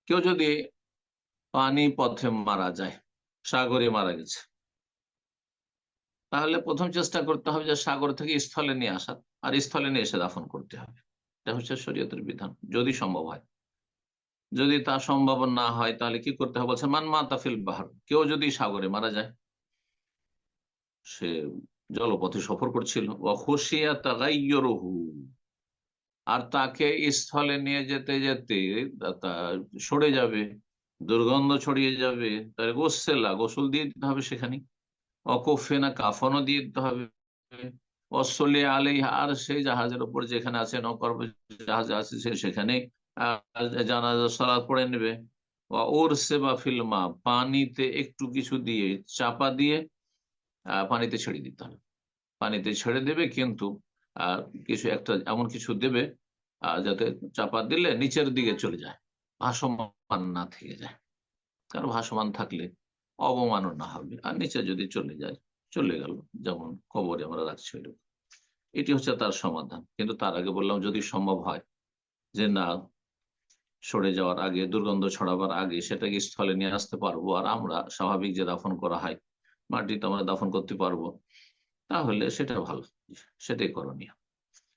কেউ যদি পানি পথে মারা যায়, সাগরে মারা গেছে, তাহলে প্রথম চেষ্টা করতে হবে যে সাগর থেকে স্থলে নিয়ে আসা, আর স্থলে নিয়ে এসে দাফন করতে হবে। এটা হচ্ছে শরীয়তের বিধান, যদি সম্ভব হয়। যদি তা সম্ভব না হয় তাহলে কি করতে হবে? বলছে মান মাতা ফিল বাহর, কেউ যদি সাগরে মারা যায়, সে জলপথে সফর করছিল, ও খুশিয়া তাগাইয়ুরুহু, আর তাকে স্থলে নিয়ে যেতে যেতে তা সরে যাবে, দুর্গন্ধ ছড়িয়ে যাবে, তার গোসল দিয়ে দিতে হবে সেখানে, অকফেনা কাফনও দিয়ে দিতে হবে, অসলে আলাই, আর সেই জাহাজের উপর যেখানে আছে, নৌকার উপর জাহাজ আছে, সে সেখানে জানাজা সালাত পড়ে নেবে। ওর সেবা ফিল্মা, পানিতে একটু কিছু দিয়ে চাপা দিয়ে পানিতে ছেড়ে দিতে হবে। পানিতে ছেড়ে দেবে, কিন্তু আহ কিছু একটা এমন কিছু দেবে যাতে চাপা দিলে নিচের দিকে চলে যায়, ভাসমান না থেকে যায়। কারণ ভাসমান থাকলে অবমাননা হবে, আর নিচে যদি চলে যায়, চলে গেল, যেমন কবরে আমরা রাখছি ওইরকম। এটি হচ্ছে তার সমাধান। কিন্তু তার আগে বললাম, যদি সম্ভব হয় যে না, সরে যাওয়ার আগে, দুর্গন্ধ ছড়াবার আগে সেটাকে স্থলে নিয়ে আসতে পারবো, আর আমরা স্বাভাবিক যে দাফন করা হয় মাটিতে আমরা দাফন করতে পারবো, তাহলে সেটা ভালো, সেটাই করণীয়।